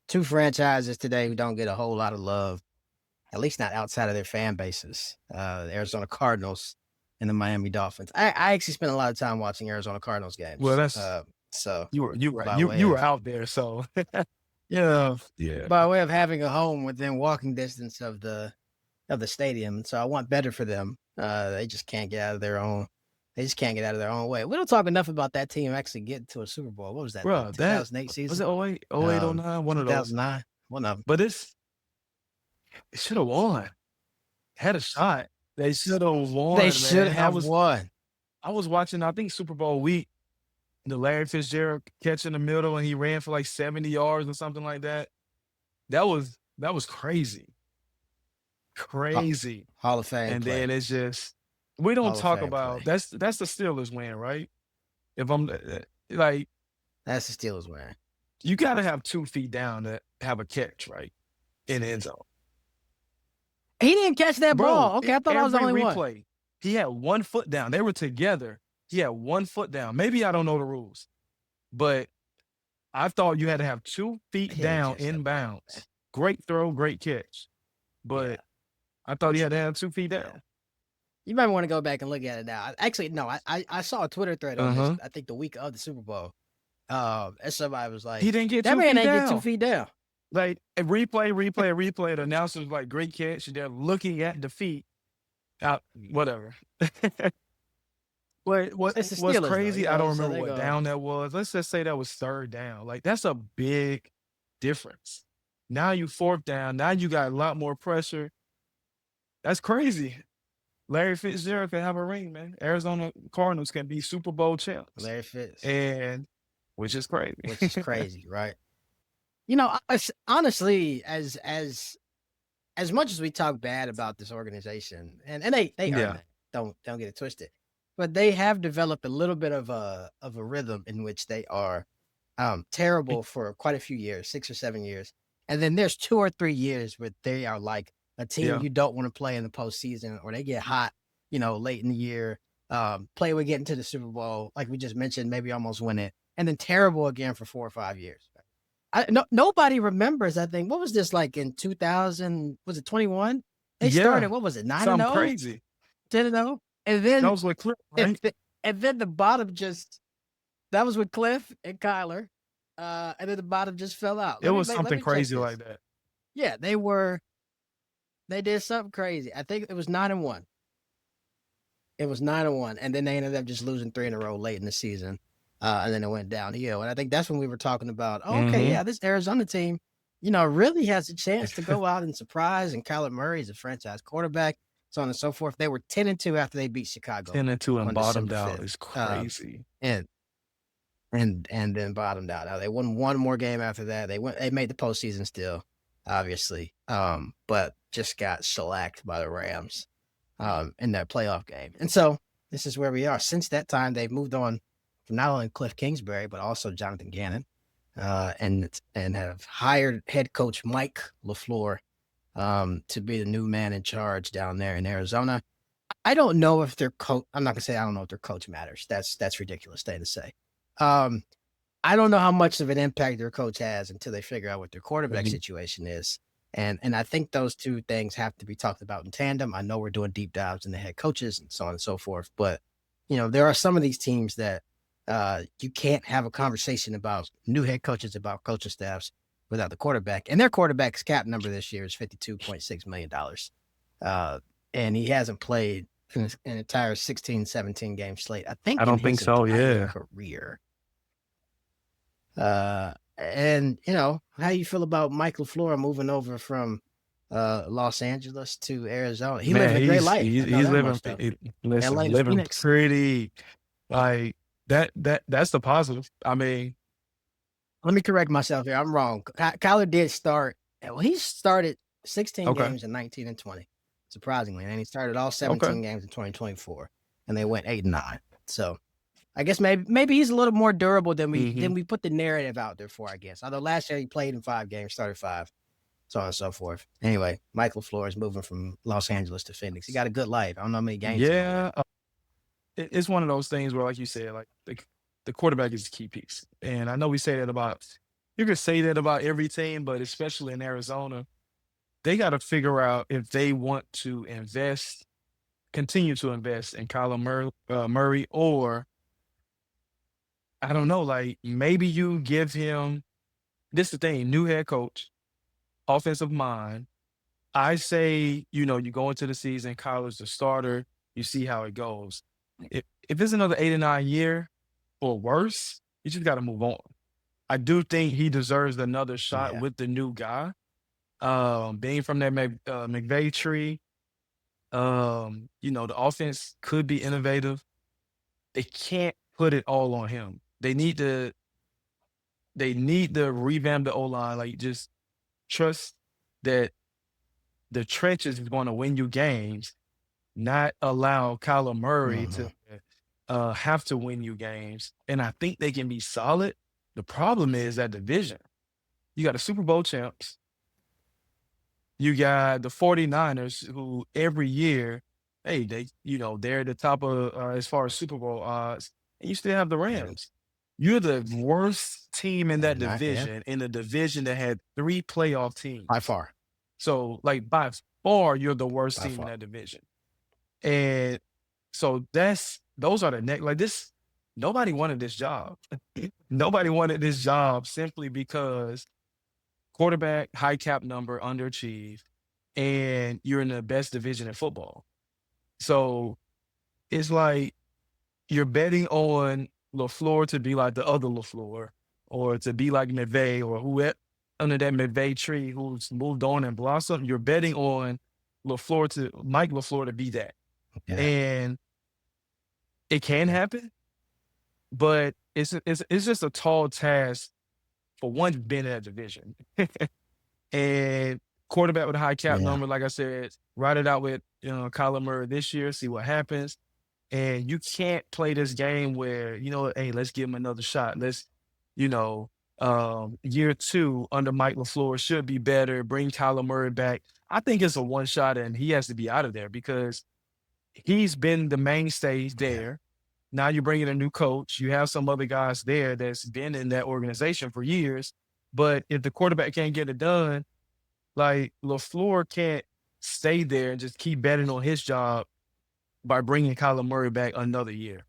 two franchises today who don't get a whole lot of love, at least not outside of their fan bases. The Arizona Cardinals and the Miami Dolphins. I actually spent a lot of time watching Arizona Cardinals Well, games. that's So you were by you way you were of out there, so yeah, yeah. by way of having a home within walking distance of the stadium. So I want better for them. They just can't get out of their own. They just can't get out of their own way. We don't talk enough about that team actually getting to a Super Bowl. What was that? The Bro, that 2008 was season? it 08, 08, 09, one of those. 2009. One of them. But it should have won. Had a shot. They should have won, They should man. have won. I was watching, I think Super Bowl week, the Larry Fitzgerald catch in the middle, and he ran for like 70 yards or something like that. That was crazy. Crazy. Hall of Fame And play. then it's just we don't Hall of talk Fame about play. that's the Steelers win, right? If I'm like, That's the Steelers win. you got to have 2 feet down to have a catch, right, in the end zone. He didn't catch that ball. Okay, I thought I was the only replay, one. he had 1 foot down. They were together. He had 1 foot down. Maybe I don't know the rules, but I thought you had to have 2 feet down inbounds. Great throw, great catch. But Yeah. I thought he had to have 2 feet down. Yeah. You might want to go back and look at it now. Actually, no, I saw a Twitter thread on this, I think the week of the Super Bowl. And somebody was like, He didn't get that 2 man feet ain't down. get 2 feet down. Like a replay. The announcer's like, great catch. They're looking at the feet. Out, whatever. What's Steelers, crazy? though, I don't so remember they what go- down that was. Let's just say that was 3rd down. Like, that's a big difference. Now you 4th down. Now you got a lot more pressure. That's crazy. Larry Fitzgerald can have a ring, man. Arizona Cardinals can be Super Bowl champs. Larry Fitz. And which is crazy. Which is crazy, right? You know, honestly, as much as we talk bad about this organization, and they earn it, don't get it twisted, but they have developed a little bit of a rhythm in which they are terrible for quite a few years, 6 or 7 years, and then there's 2 or 3 years where they are like a team you don't want to play in the postseason, or they get hot, late in the year. Play with getting to the Super Bowl, like we just mentioned, maybe almost win it, and then terrible again for 4 or 5 years. Nobody remembers. I think, what was this like in 2000? Was it 21? They started. What was it? 9-0, crazy, 10-0, and then that was with Cliff, right? and then the bottom that was with Cliff and Kyler, and then the bottom just fell out. It was something crazy like that. Yeah, they did something crazy. I think it was 9-1. It was 9-1, and then they ended up just losing 3 in a row late in the season. And then it went downhill. And I think that's when we were talking about, this Arizona team, really has a chance to go out and surprise. And Kyler Murray is a franchise quarterback, so on and so forth. They were 10-2 after they beat Chicago. 10-2 and bottomed out 5th. is crazy. And then bottomed out. Now they won one more game after that. They made the postseason still, obviously, but just got shellacked by the Rams in that playoff game. And so this is where we are. Since that time, they've moved on from not only Cliff Kingsbury, but also Jonathan Gannon, and have hired head coach Mike LeFluer to be the new man in charge down there in Arizona. I don't know if their coach, I'm not going to say I don't know if their coach matters. That's ridiculous thing to say. I don't know how much of an impact their coach has until they figure out what their quarterback situation is. And I think those two things have to be talked about in tandem. I know we're doing deep dives in the head coaches and so on and so forth, but there are some of these teams that you can't have a conversation about new head coaches, about coaching staffs without the quarterback. And their quarterback's cap number this year is $52.6 million. And he hasn't played an entire 16, 17 game slate. I don't think so. Yeah. Career. And how you feel about Mike LeFluer moving over from Los Angeles to Arizona? He living a great life. He's living pretty like that's the positive. I mean, let me correct myself here. I'm wrong. Kyler did start. Well, he started 16 games in 19 and 20, surprisingly, and he started all 17 games in 2024, and they went 8-9. So I guess maybe he's a little more durable than we put the narrative out there for, I guess. Although last year he played in 5 games, started 5, so on and so forth. Anyway, Mike LeFluer is moving from Los Angeles to Phoenix. He got a good life. I don't know how many games. Yeah, it's one of those things where, like you said, like the quarterback is the key piece. And I know we say that about you could say that about every team, but especially in Arizona, they got to figure out if they want to continue to invest in Kyler Murray, or I don't know, like maybe you give him this the thing, new head coach, offensive mind. I say, you go into the season, Kyler's the starter, you see how it goes. If it's another 8 or 9 year or worse, you just got to move on. I do think he deserves another shot Yeah. with the new guy. Being from that McVay tree, the offense could be innovative. They can't put it all on him. They need to revamp the O-line, like just trust that the trenches is going to win you games, not allow Kyler Murray Mhm. to have to win you games. And I think they can be solid. The problem is that division. You got the Super Bowl champs. You got the 49ers who every year, hey, they're at the top of as far as Super Bowl odds, and you still have the Yeah. Rams. You're the worst team in that And yeah, division, in a division that had 3 playoff by teams. far, So, like, by far, you're the worst by team in far. that division. And so those are the next, like this, nobody wanted this job. Nobody wanted this job simply because quarterback, high cap number, underachieved, and you're in the best division in football. So it's like you're betting on LeFluer to be like the other LeFluer, or to be like McVay or whoever under that McVay tree who's moved on and blossomed. You're betting on Mike LeFluer to be that. Yeah. And it can Yeah. happen, but it's just a tall task for one being in that division. And quarterback with a high cap Yeah. number, like I said, ride it out with Kyler Murray this year, see what happens. And you can't play this game where, hey, let's give him another shot. You know, year 2 under Mike LeFluer should be better. Bring Kyler Murray back. I think it's a one shot and he has to be out of there because he's been the mainstay Yeah. there. Now you're bringing a new coach. You have some other guys there that's been in that organization for years. But if the quarterback can't get it done, like LeFleur can't stay there and just keep betting on his job by bringing Kyler Murray back another year.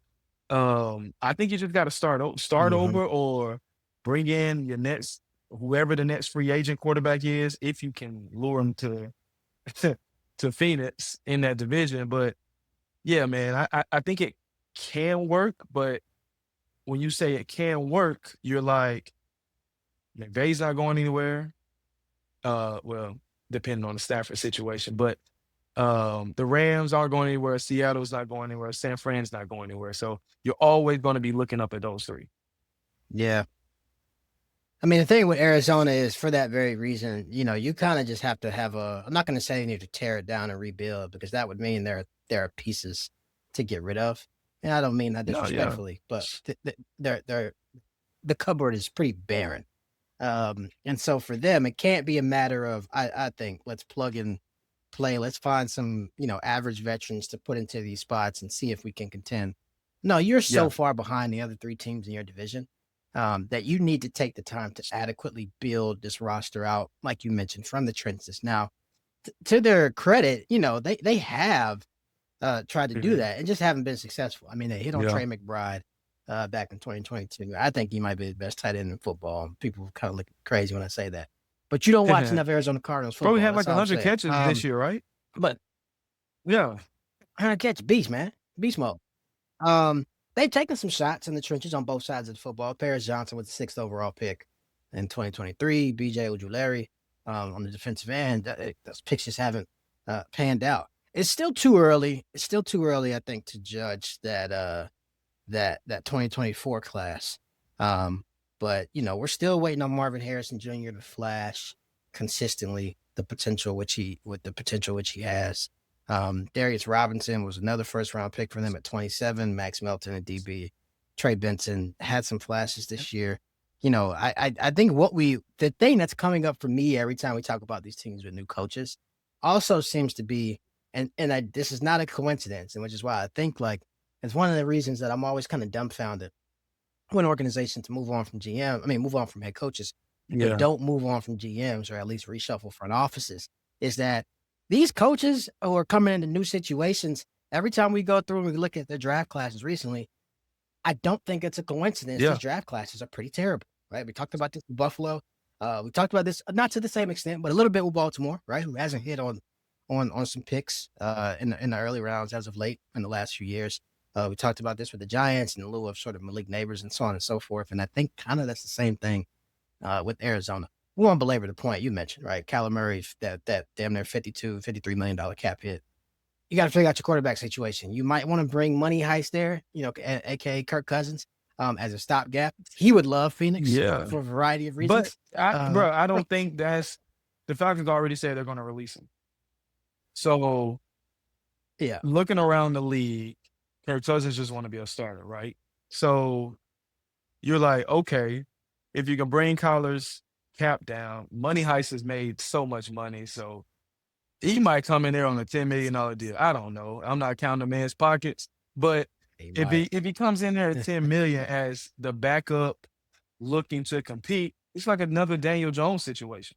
I think you just got to start Mhm. over, or bring in your next whoever the next free agent quarterback is, if you can lure him to to Phoenix in that division. But yeah, man, I think it can work. But when you say it can work, you're like McVay's not going anywhere. Well, depending on the Stafford situation, but the Rams aren't going anywhere. Seattle's not going anywhere. San Fran's not going anywhere. So you're always going to be looking up at those 3. Yeah. I mean, the thing with Arizona is for that very reason, you kind of just have to have I'm not going to say you need to tear it down and rebuild because that would mean there are pieces to get rid of. And I don't mean that No, yeah. disrespectfully, but the cupboard is pretty barren. And so for them, it can't be a matter of, I think, let's plug and play. Let's find some, average veterans to put into these spots and see if we can contend. No, you're so Yeah. far behind the other 3 teams in your division that you need to take the time to adequately build this roster out, like you mentioned, from the trenches. Now, to their credit, they have tried to do Mhm. that and just haven't been successful. I mean, they hit on Yeah. Trey McBride back in 2022. I think he might be the best tight end in football. People kind of look crazy when I say that. But you don't watch enough Arizona Cardinals Bro, we football. had That's like all I'm 100 saying. catches this year, right? But Yeah. 100 catch beast, man. Beast mode. Um, they've taken some shots in the trenches on both sides of the football. Paris Johnson with the 6th overall pick in 2023. BJ Ojulari on the defensive end. Those picks just haven't panned out. It's still too early. It's still too early, I think, to judge that 2024 class. But we're still waiting on Marvin Harrison Jr. to flash consistently with the potential which he has. Darius Robinson was another first round pick for them at 27. Max Melton and DB. Trey Benson had some flashes this year. I think the thing that's coming up for me every time we talk about these teams with new coaches also seems to be, and this is not a coincidence, and which is why I think like it's one of the reasons that I'm always kind of dumbfounded when organizations move on from head coaches. and Yeah. don't move on from GMs or at least reshuffle front offices is that these coaches who are coming into new situations, every time we go through and we look at the draft classes recently, I don't think it's a coincidence. These Yeah. draft classes are pretty terrible, right? We talked about this with Buffalo. We talked about this not to the same extent, but a little bit with Baltimore, right? Who hasn't hit on some picks in the early rounds as of late in the last few years. We talked about this with the Giants in lieu of sort of Malik Neighbors and so on and so forth. And I think kind of that's the same thing with Arizona. We won't belabor the point you mentioned, right? Kyler Murray, that damn near $53 million cap hit. You got to figure out your quarterback situation. You might want to bring Money Heist there, aka Kirk Cousins, as a stopgap. He would love Phoenix Yeah. for a variety of But reasons. I But don't think the Falcons already said they're going to release him. So yeah, looking around the league, Kirk Cousins just want to be a starter, right? So you're like, okay, if you can bring Kyler's cap down, Money Heist has made so much money, so he might come in there on a $10 million deal. I don't know. I'm not counting the man's pockets, but he if might. he comes in there at 10 million as the backup looking to compete, it's like another Daniel Jones situation.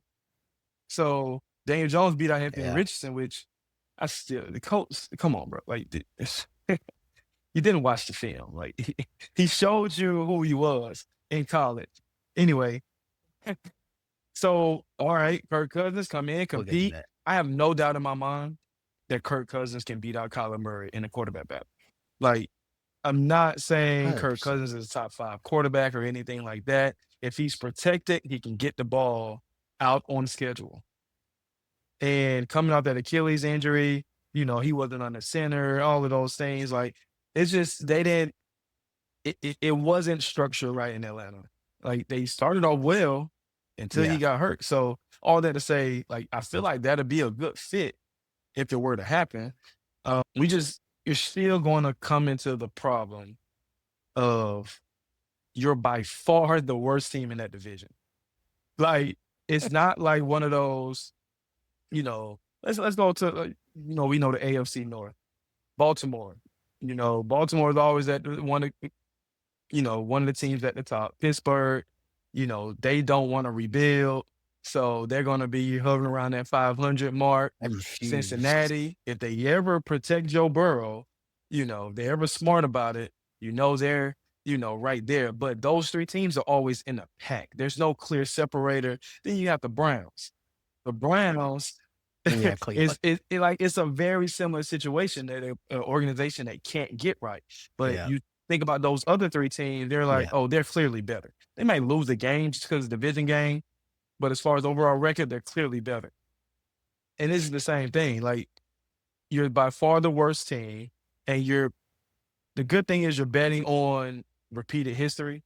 So Daniel Jones beat out Anthony Yeah, Richardson, which I still the coach. Come on, bro. Like you didn't watch the film. Like he showed you who he was in college. Anyway, so all right, Kirk Cousins come in, we'll get to compete. that. I have no doubt in my mind that Kirk Cousins can beat out Kyler Murray in a quarterback battle. Like I'm not saying Kirk 100%. Cousins is a top 5 quarterback or anything like that. If he's protected, he can get the ball out on schedule. And coming off that Achilles injury, he wasn't on the center, all of those things. Like it's just they didn't it wasn't structured right in Atlanta. Like they started off well until he Yeah, got hurt. So all that to say, like I feel like that'd be a good fit if it were to happen. You're still going to come into the problem of you're by far the worst team in that division. Like it's not like one of those, let's go to we know the AFC North, Baltimore. Baltimore is always at one of the teams at the top. Pittsburgh, they don't want to rebuild, so they're going to be hovering around that 500 mark. I refuse. Cincinnati, if they ever protect Joe Burrow, if they're ever smart about it, they're, right there. But those 3 teams are always in a pack. There's no clear separator. Then you have the Browns. The Browns Yeah, Cleveland. it's a very similar situation that an organization that can't get right. But Yeah, you think about those other 3 teams, they're like, yeah, oh, they're clearly better. They might lose a game just because it's a division game, but as far as overall record, they're clearly better. And this is the same thing. Like you're by far the worst team, and the good thing is you're betting on repeated history.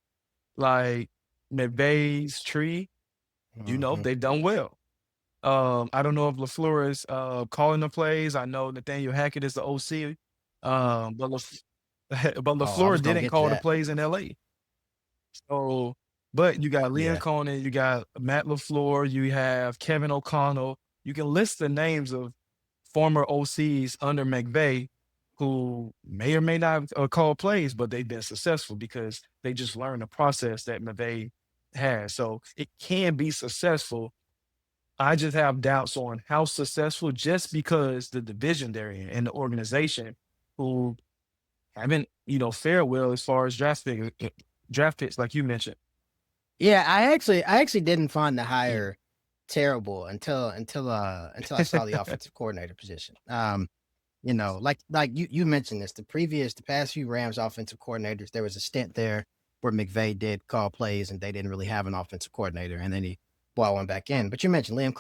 Like McVay's tree, hmm they've done well. I don't know if LeFluer is calling the plays. I know Nathaniel Hackett is the OC. But but Oh, I LeFluer was gonna didn't get to call the that. plays in LA. So, but you got Liam Yeah, Cohen, you got Matt LeFluer, you have Kevin O'Connell. You can list the names of former OCs under McVay who may or may not call plays, but they've been successful because they just learned the process that McVay has. So it can be successful. I just have doubts on how successful just because the division they're in and the organization who haven't, fared well as far as draft picks, like you mentioned. yeah. I actually didn't find the Yeah. hire terrible until I saw the offensive coordinator position. Like you mentioned this, the past few Rams offensive coordinators, there was a stint there where McVay did call plays and they didn't really have an offensive coordinator, and then he brought one back in. But you mentioned Liam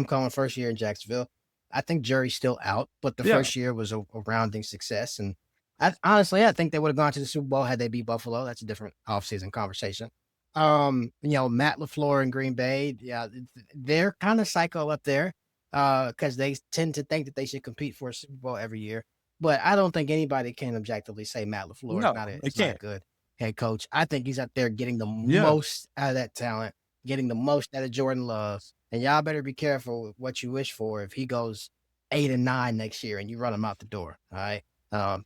Cohen first year in Jacksonville. I think jury's still out, but the Yeah. first year was a rounding success. And I think they would have gone to the Super Bowl had they beat Buffalo. That's a different offseason conversation. Matt LeFleur in Green Bay, yeah, they're kind of psycho up there because they tend to think that they should compete for a Super Bowl every year. But I don't think anybody can objectively say Matt LeFleur No, they is not a can't. good head coach. I think he's out there getting the Yeah. most out of that talent, getting the most out of Jordan Love. And y'all better be careful with what you wish for if he goes 8-9 next year and you run him out the door. All right.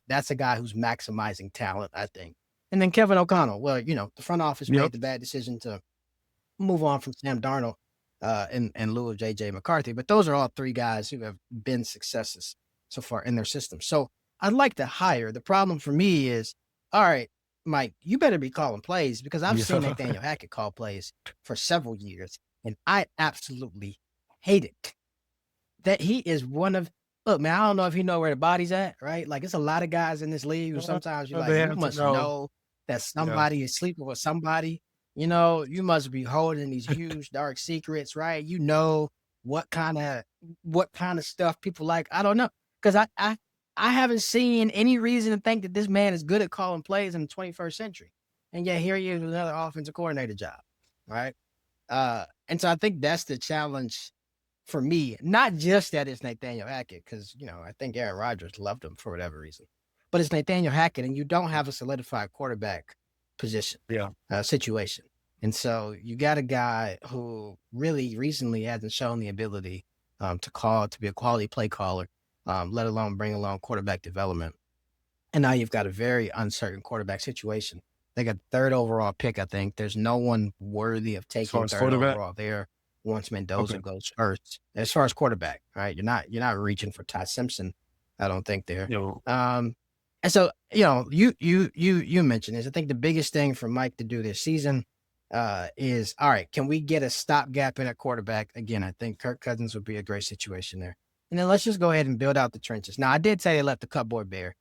That's a guy who's maximizing talent, I think. And then Kevin O'Connell. Well, the front office Yep. made the bad decision to move on from Sam Darnold in lieu of J.J. McCarthy. But those are all three guys who have been successes so far in their system. So I'd like to hire. The problem for me is, all right, Mike, you better be calling plays because I've seen Yeah. Nathaniel Hackett call plays for several years, and I absolutely hate it. That he is one of look, man, I don't know if you know where the body's at, right? Like, it's a lot of guys in this league who sometimes you're like, They you have to must know. know that Yeah. somebody is sleeping with somebody. You know, you must be holding these huge dark secrets, right? You know what kind of stuff people like. I don't know. Because I haven't seen any reason to think that this man is good at calling plays in the 21st century. And yet here he is with another offensive coordinator job. Right. And so I think that's the challenge for me, not just that it's Nathaniel Hackett, because I think Aaron Rodgers loved him for whatever reason, but it's Nathaniel Hackett, and you don't have a solidified quarterback position Yeah. situation, and so you got a guy who really recently hasn't shown the ability to be a quality play caller, let alone bring along quarterback development. And now you've got a very uncertain quarterback situation. They got third overall pick, I think. There's no one worthy of As far taking as third quarterback. overall there once Mendoza Okay. goes first. As far as quarterback, right? You're not reaching for Ty Simpson, I don't think there. Yo. And so, you mentioned this. I think the biggest thing for Mike to do this season is all right, can we get a stopgap in at quarterback? Again, I think Kirk Cousins would be a great situation there. And then let's just go ahead and build out the trenches. Now, I did say they left the cupboard bare.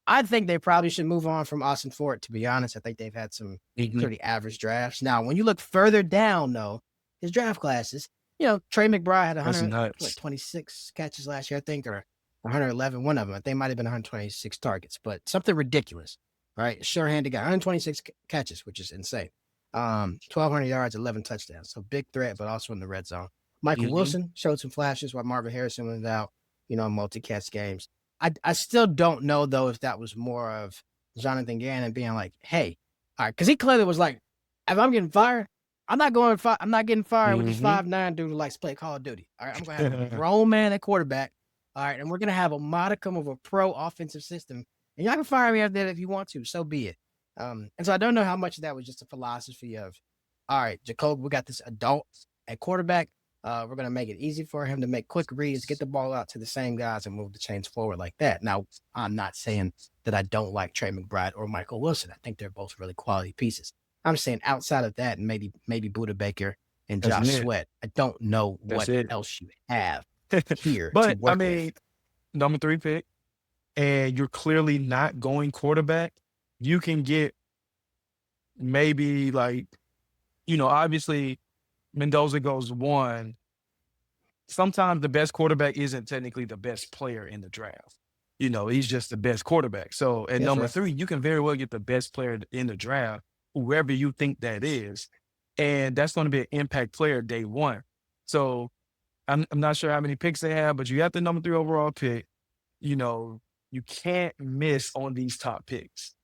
I think they probably should move on from Austin Fort, to be honest. I think they've had some Mhm. pretty average drafts. Now, when you look further down, though, his draft classes, Trey McBride had That's nuts. 26 catches last year, I think, or 111, one of them. I think might have been 126 targets, but something ridiculous, right? Sure-handed guy, 126 catches, which is insane. 1,200 yards, 11 touchdowns. So big threat, but also in the red zone. Michael Mhm. Wilson showed some flashes while Marvin Harrison was out, multi-catch games. I still don't know though if that was more of Jonathan Gannon being like, "Hey, all right," because he clearly was like, "If I'm getting fired, I'm not getting fired with this Mhm. 5'9" dude who likes to play Call of Duty. All right, I'm gonna have a grown man at quarterback. All right, and we're gonna have a modicum of a pro offensive system, and y'all can fire me after that if you want to. So be it. And so I don't know how much of that was just a philosophy of, all right, Jacob, we got this adult at quarterback. We're going to make it easy for him to make quick reads, get the ball out to the same guys and move the chains forward like that. Now, I'm not saying that I don't like Trey McBride or Michael Wilson. I think they're both really quality pieces. I'm saying outside of that, and maybe Buda Baker and That's Josh it. Sweat, I don't know That's what it. else you have here to But I work with. mean, number 3 pick, and you're clearly not going quarterback. You can get maybe like, obviously Mendoza goes 1. Sometimes the best quarterback isn't technically the best player in the draft. He's just the best quarterback. So at Yeah, number fair. 3, you can very well get the best player in the draft, whoever you think that is. And that's going to be an impact player day 1. So I'm not sure how many picks they have, but you have the number 3 overall pick. You can't miss on these top picks.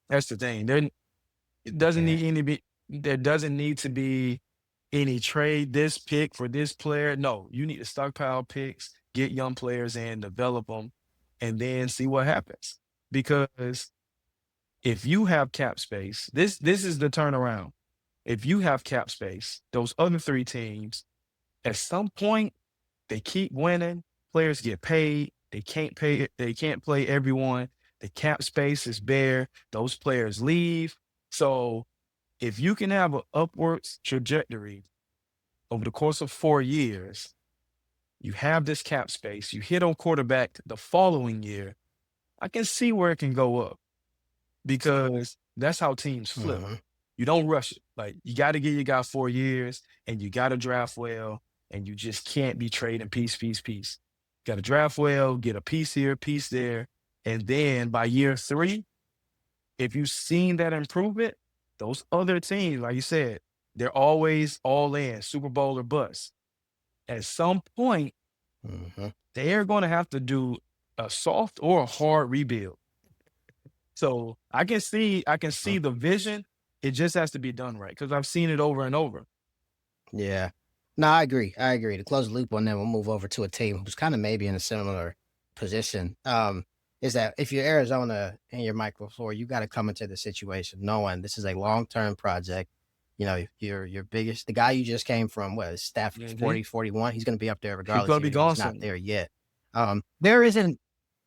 That's the thing. It doesn't Okay. need any be there doesn't need to be any trade this pick for this player. No, you need to stockpile picks, get young players in, develop them, and then see what happens. Because if you have cap space, this is the turnaround. If you have cap space, those other 3 teams, at some point, they keep winning, players get paid, they can't play everyone, the cap space is bare, those players leave. So if you can have an upwards trajectory over the course of 4 years, you have this cap space, you hit on quarterback the following year, I can see where it can go up because that's how teams flip. Mm-hmm. You don't rush it. Like, you got to give your guy 4 years and you got to draft well, and you just can't be trading piece, piece, piece. Got to draft well, get a piece here, piece there. And then by year 3, if you've seen that improvement, those other teams, like you said, they're always all in, Super Bowl or bust. At some point, Mm-hmm. they're going to have to do a soft or a hard rebuild. So I can see the vision. It just has to be done right because I've seen it over and over. Yeah. No, I agree. I agree. To close the loop on that, we'll move over to a team who's kind of maybe in a similar position. Is that if you're Arizona and you're Mike LeFluer, you got to come into the situation knowing this is a long-term project. your biggest, the guy you just came from, what is Stafford, 40, 41. He's going to be up there He's regardless, gonna be even if gone he's not soon. there yet. There is an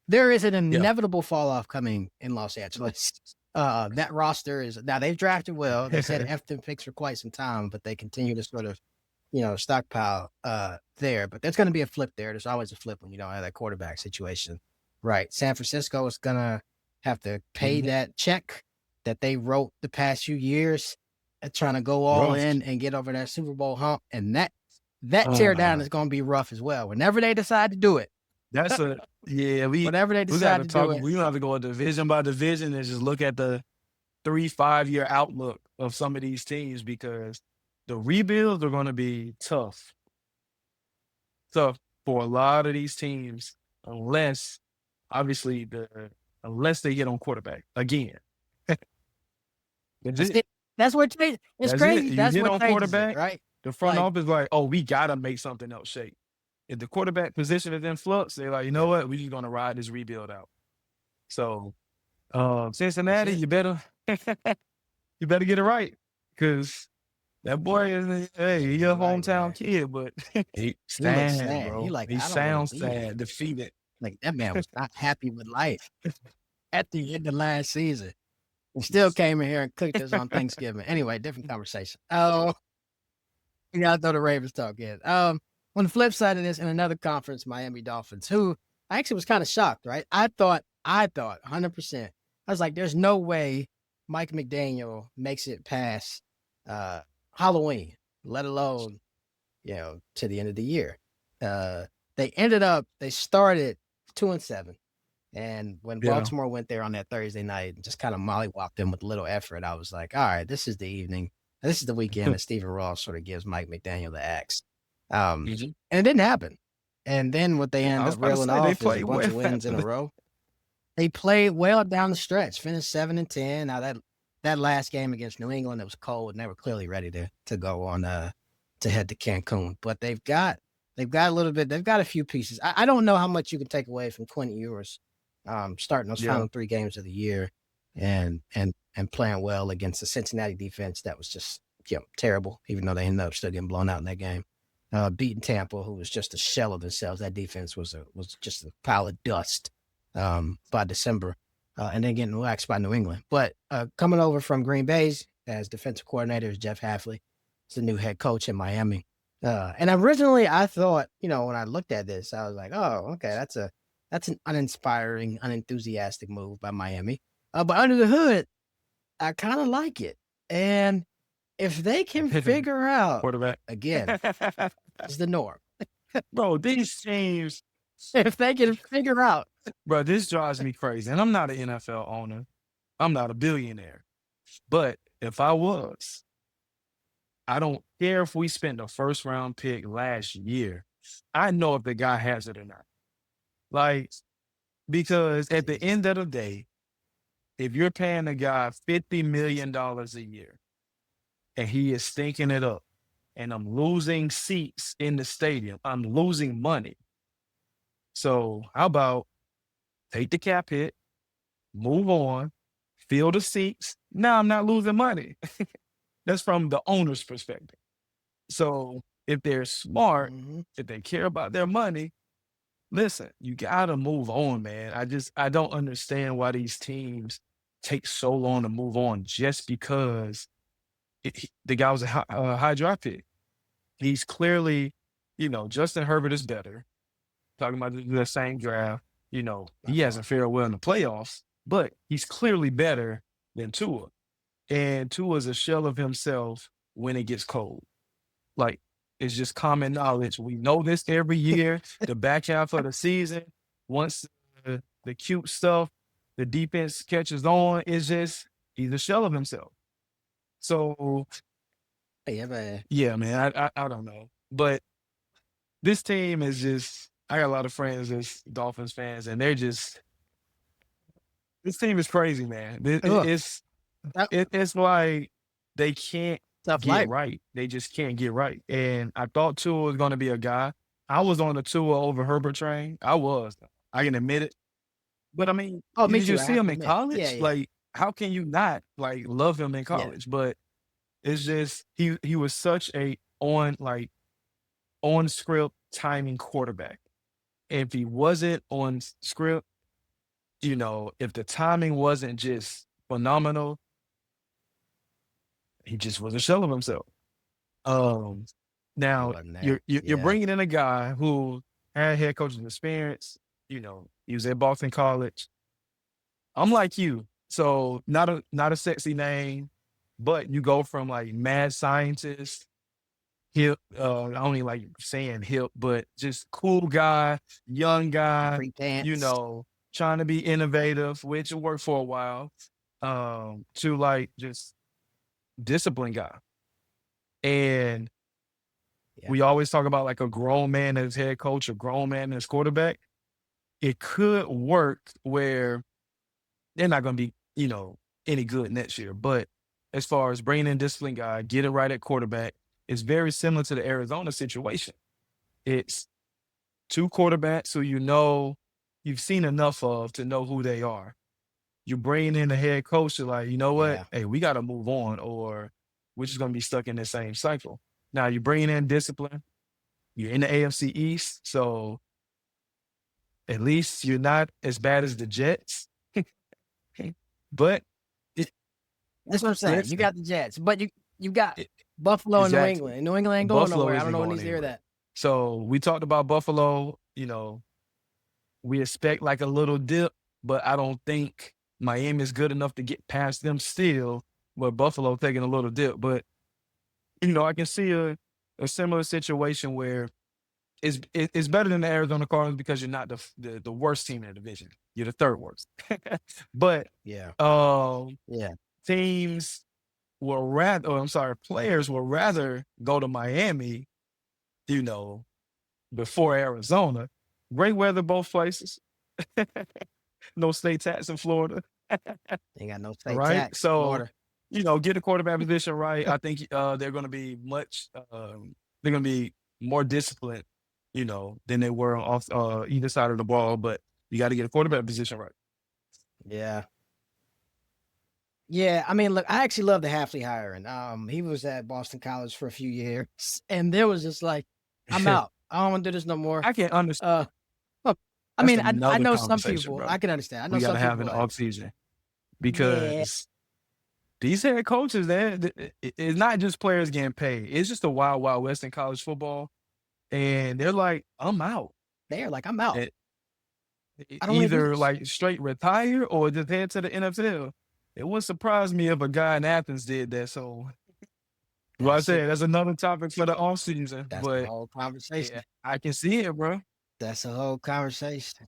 Yeah. inevitable fall off coming in Los Angeles. That roster is now, they've drafted well. They said F them picks for quite some time, but they continue to sort of, stockpile there. But there's going to be a flip there. There's always a flip when you don't have that quarterback situation, right? San Francisco is gonna have to pay that check that they wrote the past few years, trying to go all Rough. in and get over that Super Bowl hump, and that tear down is going to be rough as well. Whenever they decide to do it, That's whenever they we decide gotta to talk. do it, We don't have to go division by division and just look at the 3-5 year outlook of some of these teams, because the rebuilds are gonna be tough for a lot of these teams, unless obviously unless they get on quarterback again. That's it. that's what it's That's crazy. it. You That's get what on changes it, quarterback, right? the front Like, office like, oh, we gotta make something else shake. If the quarterback position is in flux, they're like, you know what, we're just gonna ride this rebuild out. So Cincinnati, you better you better get it right, because that boy is he's your right, hometown man. kid, but he He looks sad, sad. bro. He like, He I don't want sounds to be here. sad, defeated. Like, that man was not happy with life at the end of last season. He still came in here and cooked us on Thanksgiving. Anyway, different conversation. Oh, you gotta throw the Ravens talk in. On the flip side of this, in another conference, Miami Dolphins, who I actually was kind of shocked, right? I thought 100%. I was like, there's no way Mike McDaniel makes it past Halloween, let alone, to the end of the year. They started 2-7. And when Baltimore went there on that Thursday night and just kind of mollywopped them with little effort, I was like, all right, this is the evening. This is the weekend that Stephen Ross sort of gives Mike McDaniel the axe. And it didn't happen. And then what they end up reeling off is a bunch of wins in a row. They played well down the stretch, finished 7-10. Now that last game against New England, it was cold, and they were clearly ready to go on to head to Cancun. But they've got a little bit. They've got a few pieces. I don't know how much you can take away from Quentin Ewers starting those final 3 games of the year and playing well against the Cincinnati defense that was just terrible, even though they ended up still getting blown out in that game. Beating Tampa, who was just a shell of themselves. That defense was just a pile of dust by December, and then getting waxed by New England. But coming over from Green Bay as defensive coordinator is Jeff Hafley. He's the new head coach in Miami. And originally I thought, when I looked at this, I was like, oh, okay, that's an uninspiring, unenthusiastic move by Miami. But under the hood, I kind of like it. And if they can figure out quarterback again, it's the norm. Bro, these teams, if they can figure out, bro, this drives me crazy. And I'm not an NFL owner. I'm not a billionaire. But if I was, I don't care if we spent a first round pick last year. I know if the guy has it or not. Like, because at the end of the day, if you're paying a guy $50 million a year and he is stinking it up, and I'm losing seats in the stadium, I'm losing money. So how about take the cap hit, move on, fill the seats. Now I'm not losing money. That's from the owner's perspective. So if they're smart, if they care about their money, listen, you gotta move on, man. I don't understand why these teams take so long to move on just because the guy was a high draft pick. He's clearly, Justin Herbert is better. Talking about the same draft, he hasn't fared well in the playoffs, but he's clearly better than Tua. And Tua's a shell of himself when it gets cold. Like, it's just common knowledge. We know this every year. The back half of the season, once the cute stuff, the defense catches on, it's just he's a shell of himself. So, yeah, man. Yeah, man, I don't know. But this team is just, I got a lot of friends as Dolphins fans, and they're just, this team is crazy, man. It's like they can't get right. They just can't get right. And I thought Tua was going to be a guy. I was on the Tua over Herbert train. I can admit it. But I mean, did you see him in college? Yeah. Like, how can you not love him in college? Yeah. But It's just he was such a on script timing quarterback. If he wasn't on script, if the timing wasn't just phenomenal, he just was a shell of himself. Um, He Now wasn't you're there. you're you're Yeah. bringing in a guy who had head coaching experience. He was at Boston College. I'm like you, so not a sexy name, but you go from like mad scientist, hip. I don't even like saying hip, but just cool guy, young guy. Capri You pants. know, trying to be innovative, which worked for a while. To like just disciplined guy, and Yeah. we always talk about like a grown man as head coach, a grown man as quarterback. It could work where they're not going to be, any good next year. But as far as bringing in disciplined guy, get it right at quarterback, it's very similar to the Arizona situation. It's two quarterbacks who you've seen enough of to know who they are. You're bringing in a head coach to like, you know what? Yeah. Hey, we got to move on, or we're just going to be stuck in the same cycle. Now you're bringing in discipline. You're in the AFC East, so at least you're not as bad as the Jets. But it, That's what I'm saying. You listen, got the Jets, but you got it, Buffalo and New exactly. England. And New England ain't going Buffalo nowhere. I don't isn't know what going needs to hear anywhere. that. So we talked about Buffalo. We expect like a little dip, but I don't think Miami is good enough to get past them still. But Buffalo taking a little dip, but I can see a similar situation where it's better than the Arizona Cardinals because you're not the worst team in the division. You're the third worst. But Yeah. um, Yeah. teams players will rather go to Miami, you know, before Arizona. Great weather both places. No state tax in Florida. Ain't got no All state right. tax. So, Florida. get the quarterback position right. I think they're going to be they're going to be more disciplined, than they were off either side of the ball. But you got to get a quarterback position right. Yeah. Yeah. I mean, look, I actually love the Hafley hiring. He was at Boston College for a few years, and there was just like, I'm out. I don't want to do this no more. I can't understand. Uh, look, I That's mean, I another know some conversation, people. bro. I can understand. I know We got some to have in people the like, off season yeah, because these head coaches, it's not just players getting paid. It's just a wild, wild west in college football, and they're like, I'm out. they're like, I'm out. E- I don't want to do Either this. like straight retire or just head to the NFL. It wouldn't surprise me if a guy in Athens did that. So, like I That's it. said, that's another topic for the off season. That's the But whole conversation. yeah, I can see it, bro. That's the whole conversation.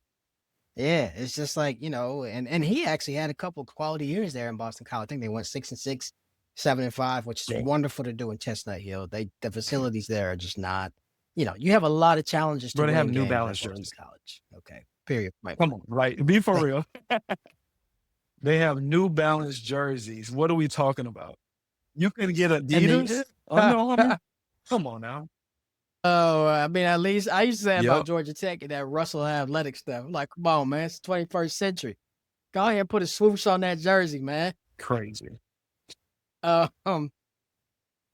Yeah, it's just like, and he actually had a couple of quality years there in Boston College. I think they went 6-6, 7-5, which is wonderful to do in Chestnut Hill. The facilities there are just not, you have a lot of challenges to Bro, they have winning New games at Balance Boston jerseys. College. Okay. Period. Right. Come on, right? Be for real. They have New Balance jerseys. What are we talking about? You can get And then Adidas, Under Armour. Come on now. oh, I mean, at least I used to say about Yep. Georgia Tech and that Russell athletic stuff. I'm like, come on, man, it's the 21st century. Go ahead and put a swoosh on that jersey, man. Crazy.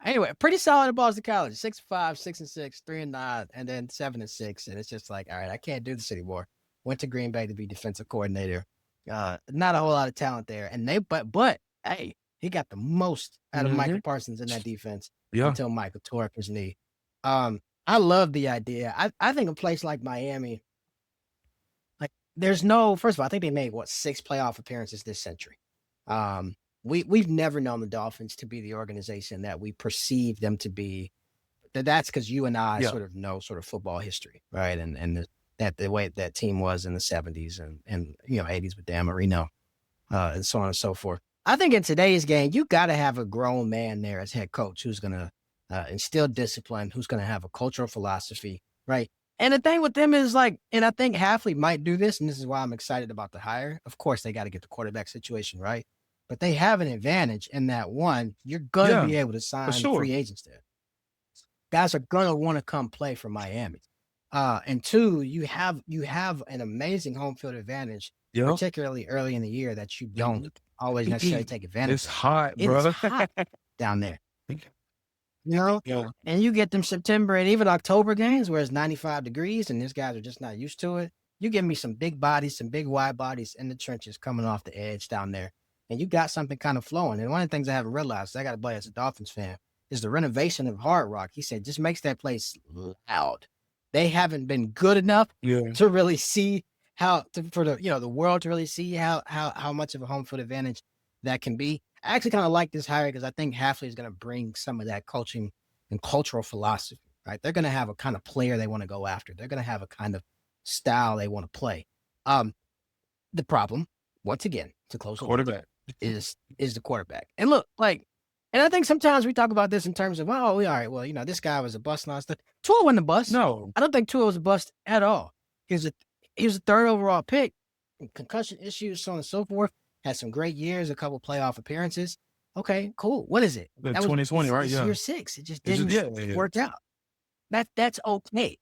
Anyway, pretty solid at Boston College. 6-5, 6-6, 3-9, and then 7-6. And it's just like, all right, I can't do this anymore. Went to Green Bay to be defensive coordinator. Not a whole lot of talent there. And but hey, he got the most out of Michael Parsons in that defense until Michael tore up his knee. I love the idea. I think a place like Miami, like first of all, I think they made 6 playoff appearances this century. We've never known the Dolphins to be the organization that we perceive them to be. That's because you and I sort of know sort of football history, right? And that the way that team was in the 70s and 80s with Dan Marino, and so on and so forth. I think in today's game, you got to have a grown man there as head coach who's going to instill discipline, who's going to have a cultural philosophy, right? And the thing with them is and I think Hafley might do this, and this is why I'm excited about the hire. Of course, they got to get the quarterback situation right. But they have an advantage in that one, you're going to be able to sign free agents there. Guys are going to want to come play for Miami. And two, you have an amazing home field advantage, particularly early in the year that you don't always necessarily take advantage of. It's hot, bro. It's hot down there. Yeah. And you get them September and even October games where it's 95 degrees and these guys are just not used to it. You give me some big bodies, some big wide bodies in the trenches coming off the edge down there. And you got something kind of flowing. And one of the things I haven't realized, I got to play as a Dolphins fan, is the renovation of Hard Rock. He said, just makes that place loud. They haven't been good enough to really see for the world to really see how much of a home field advantage that can be. I actually kind of like this hire because I think Hafley is going to bring some of that coaching and cultural philosophy, right? They're going to have a kind of player they want to go after. They're going to have a kind of style they want to play. The problem, once again, to close the Quarterback is the quarterback. And look, and I think sometimes we talk about this in terms of, all right, well, this guy was a bust and all that stuff. Tua wasn't a bust. No. I don't think Tua was a bust at all. He was a third overall pick, concussion issues, so on and so forth. Had some great years, a couple playoff appearances. Okay, cool. What is it? That 2020, right? Yeah. Year 6. It just didn't work out. That's okay.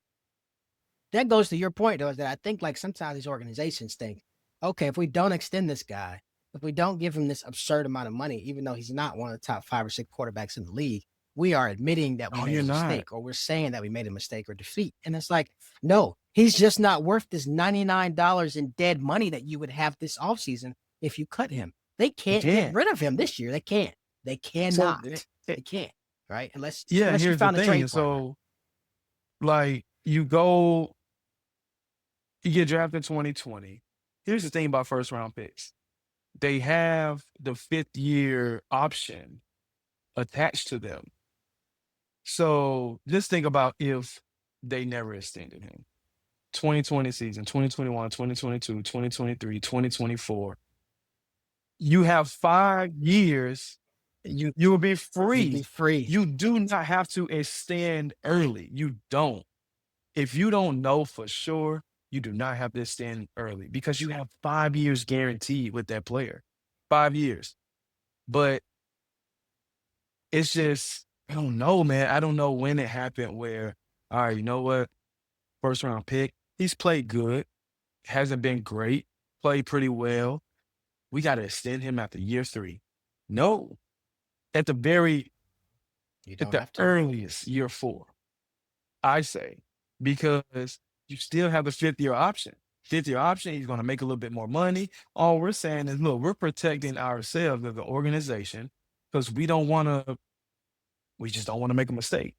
That goes to your point, though, is that I think sometimes these organizations think, okay, if we don't extend this guy, if we don't give him this absurd amount of money, even though he's not one of the top 5 or 6 quarterbacks in the league, we are admitting that we made a mistake, or we're saying that we made a mistake or defeat. And it's no, he's just not worth this $99 in dead money that you would have this offseason if you cut him. They can't get rid of him this year. They can't. They cannot. They can't. Right? Unless here's you found the a thing. trade So, you get drafted in 2020. Here's the thing about first round picks. They have the 5th year option attached to them. So just think about if they never extended him. 2020 season, 2021, 2022, 2023, 2024. You have 5 years. You will be free. You'd be free. You do not have to extend early. You don't. If you don't know for sure, you do not have to extend early because you have 5 years guaranteed with that player. 5 years. But it's just, I don't know, man. I don't know when it happened where, all right, you know what? First round pick. He's played good. Hasn't been great. Played pretty well. We got to extend him after year 3. No. At the earliest, year 4, I say, because you still have the 5th year option. 5th year option, he's going to make a little bit more money. All we're saying is, look, we're protecting ourselves as an organization because we just don't want to make a mistake.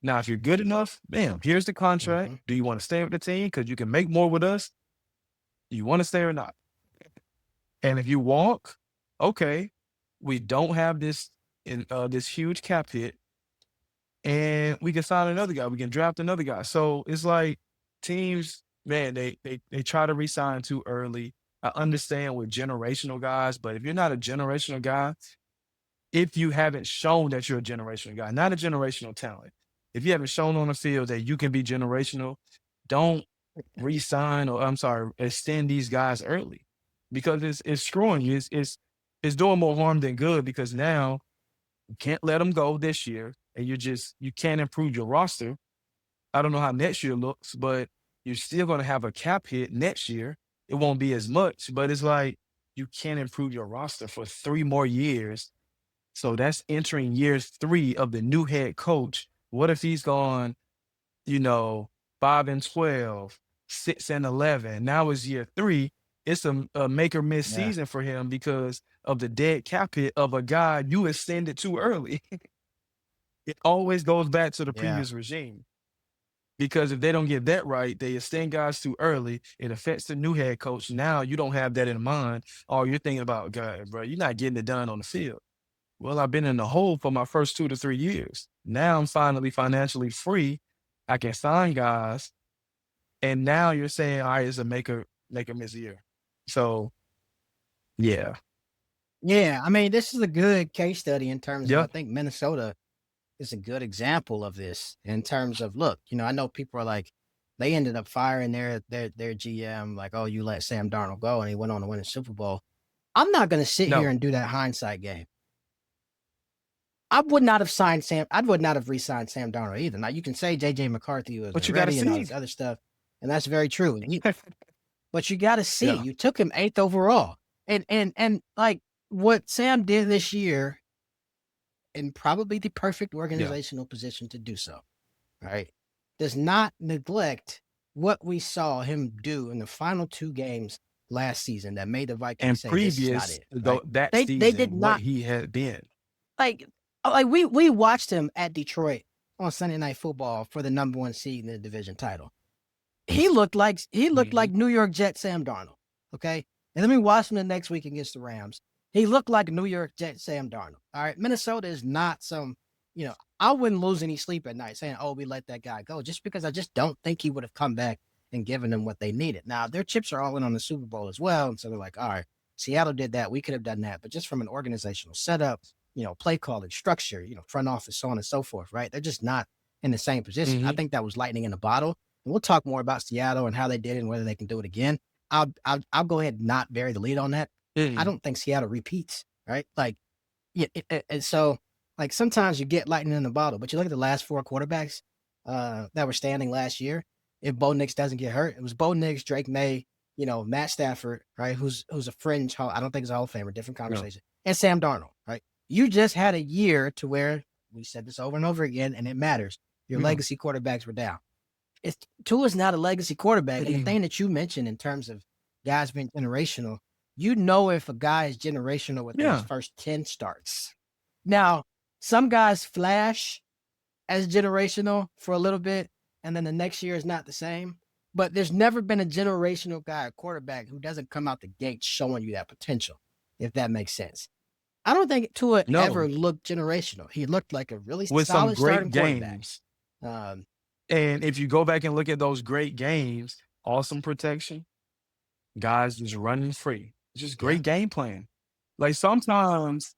Now, if you're good enough, bam, here's the contract. Mm-hmm. Do you want to stay with the team because you can make more with us? Do you want to stay or not? And if you walk, okay, we don't have this huge cap hit, and we can sign another guy. We can draft another guy. So it's like teams, man, they try to re-sign too early. I understand with generational guys, but if you're not a generational guy, if you haven't shown that you're a generational guy, not a generational talent, if you haven't shown on the field that you can be generational, don't re-sign extend these guys early because it's screwing you. It's doing more harm than good because now you can't let them go this year and you can't improve your roster. I don't know how next year looks, but you're still going to have a cap hit next year. It won't be as much, but it's like you can't improve your roster for 3 more years. So that's entering year 3 of the new head coach. What if he's gone, 5-12, 6-11? Now it's year 3. It's a make or miss season for him because of the dead cap hit of a guy you extended too early. It always goes back to the previous regime. Because if they don't get that right, they extend guys too early. It affects the new head coach. Now you don't have that in mind. Or you're thinking about, God, bro, you're not getting it done on the field. Well, I've been in the hole for my first 2 to 3 years. Now I'm finally financially free. I can sign guys. And now you're saying, all right, it's a make or miss year. So, yeah. Yeah, I mean, this is a good case study in terms of, I think Minnesota is a good example of this in terms of, look, I know people are like, they ended up firing their GM, like, oh, you let Sam Darnold go, and he went on to win a Super Bowl. I'm not going to sit here and do that hindsight game. I would not have re-signed Sam Darnold either. Now, you can say J.J. McCarthy was ready and all this other stuff, and that's very true. But you got to see, you took him 8th overall. And like what Sam did this year in probably the perfect organizational position to do so, right? Does not neglect what we saw him do in the final 2 games last season that made the Vikings And say, "This is not previous it," though right? that They did season, what not he had been. like we watched him at Detroit on Sunday Night Football for the number 1 seed in the division title. He looked like New York Jet Sam Darnold, okay? And then we watched him the next week against the Rams. He looked like New York Jet Sam Darnold. All right, Minnesota is not some, I wouldn't lose any sleep at night saying, "Oh, we let that guy go," just because I just don't think he would have come back and given them what they needed. Now their chips are all in on the Super Bowl as well, and so they're like, "All right, Seattle did that, we could have done that," but just from an organizational setup, play calling, structure, front office, so on and so forth, right? They're just not in the same position. I think that was lightning in a bottle. And we'll talk more about Seattle and how they did it and whether they can do it again. I'll go ahead and not bury the lead on that. I don't think Seattle repeats, right? Like, yeah, and so like sometimes you get lightning in the bottle, but you look at the last 4 quarterbacks that were standing last year. If Bo Nix doesn't get hurt, it was Bo Nix, Drake May, Matt Stafford, right? Who's a fringe I don't think he's a Hall of Famer, different conversation, and Sam Darnold, right? You just had a year to where we said this over and over again, and it matters. Your legacy quarterbacks were down. Tua's not a legacy quarterback. And the thing that you mentioned in terms of guys being generational, if a guy is generational within his first 10 starts. Now, some guys flash as generational for a little bit, and then the next year is not the same. But there's never been a generational guy, a quarterback, who doesn't come out the gate showing you that potential, if that makes sense. I don't think Tua ever looked generational. He looked like a really with some solid starting great quarterback. games. And if you go back and look at those great games, awesome protection, guys just running free. Just great game plan. Like sometimes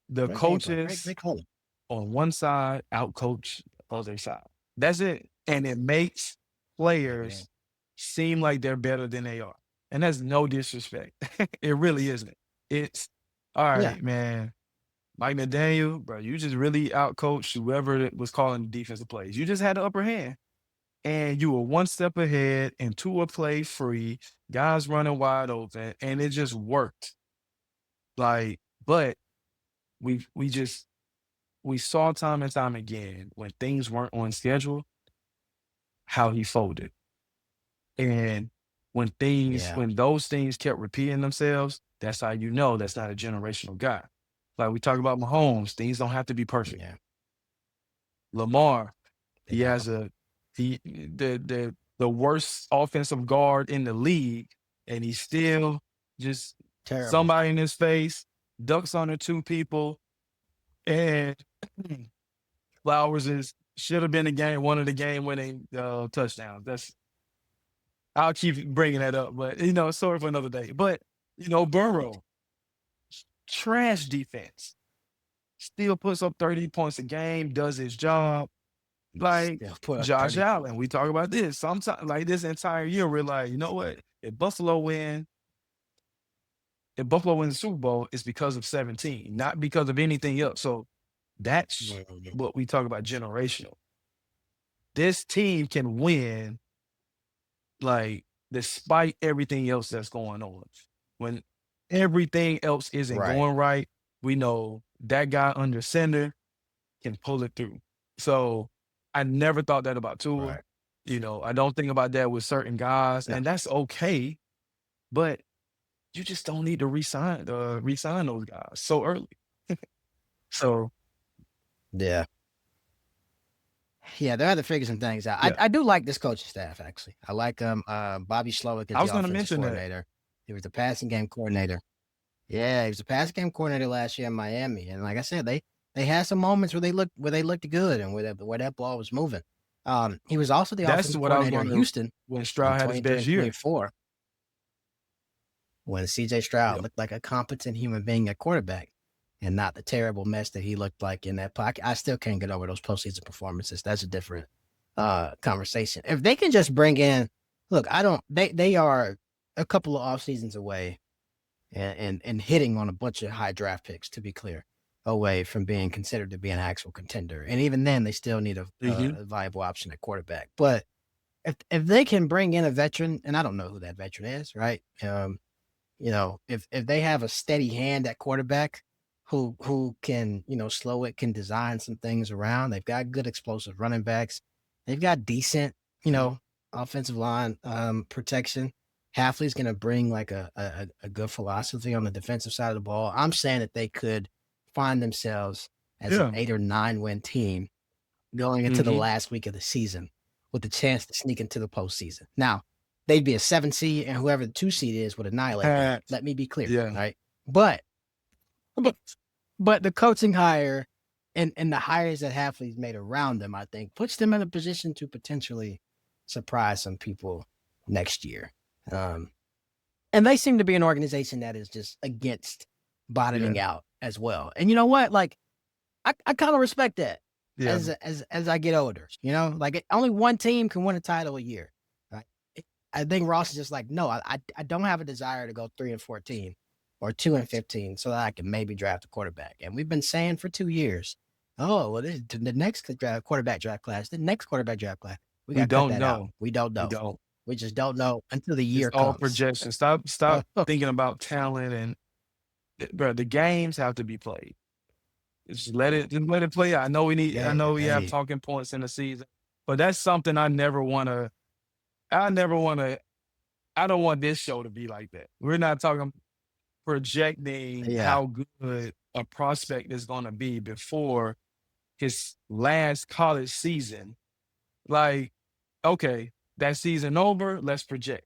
the Great coaches great call. on one side outcoach the other side. That's it. And it makes players seem like they're better than they are. And that's no disrespect. It really isn't. It's all right, man. Mike McDaniel, bro, you just really outcoached whoever was calling the defensive plays. You just had the upper hand. And you were one step ahead, and Tua played free, guys running wide open, and it just worked. Like, but we saw time and time again when things weren't on schedule, how he folded. And when those things kept repeating themselves, that's how you know that's not a generational guy. Like we talk about Mahomes, things don't have to be perfect. Yeah. Lamar, he has the worst offensive guard in the league, and he's still just Terrible. somebody in his face, ducks under 2 people, and Flowers should have been one of the game-winning touchdowns. I'll keep bringing that up, but sorry for another day. But Burrow, trash defense, still puts up 30 points a game, does his job. Like Josh Allen, we talk about this sometimes. Like this entire year, we're like, you know what? If Buffalo wins the Super Bowl, it's because of 17, not because of anything else. So that's what we talk about generational. This team can win, like despite everything else that's going on. When everything else isn't going right, we know that guy under center can pull it through. So I never thought that about Tua. I don't think about that with certain guys, and that's okay. But you just don't need to re-sign those guys so early. So yeah, they had to figure some things out. I do like this coaching staff actually. I like Bobby Slowick as the offensive coordinator. He was the passing game coordinator. Yeah, he was the passing game coordinator last year in Miami, and like I said, they had some moments where they looked good and where that ball was moving. He was also the offensive coordinator in Houston when Stroud had his best year. 24, when C.J. Stroud looked like a competent human being at quarterback and not the terrible mess that he looked like in that pocket. I still can't get over those postseason performances. That's a different conversation. If they can just bring in, look, they are a couple of off seasons away and hitting on a bunch of high draft picks, to be clear, away from being considered to be an actual contender. And even then, they still need a viable option at quarterback. But if they can bring in a veteran, and I don't know who that veteran is, right? If they have a steady hand at quarterback who can, slow it, can design some things around. They've got good explosive running backs. They've got decent, offensive line protection. Hafley's going to bring like a good philosophy on the defensive side of the ball. I'm saying that they could find themselves as an Yeah. 8 or 9 win team going into the last week of the season with the chance to sneak into the postseason. Now, they'd be a 7 seed, and whoever the 2 seed is would annihilate them. Let me be clear. Yeah. Right. But the coaching hire and the hires that Hafley's made around them, I think, puts them in a position to potentially surprise some people next year. And they seem to be an organization that is just against bottoming out as well. And you know what? Like, I kind of respect that as I get older. Like only one team can win a title a year. Right? I think Ross is just like, no, I don't have a desire to go 3-14 or 2-15 so that I can maybe draft a quarterback. And we've been saying for 2 years, oh, well, the next quarterback draft class, we got to cut that out. We don't know. We just don't know until the year It's all comes. projection. Stop thinking about talent, and bro, the games have to be played. Just let it play out. I know we have talking points in the season, but that's something I don't want this show to be like that. We're not talking projecting how good a prospect is going to be before his last college season. Like, okay, that season over, let's project.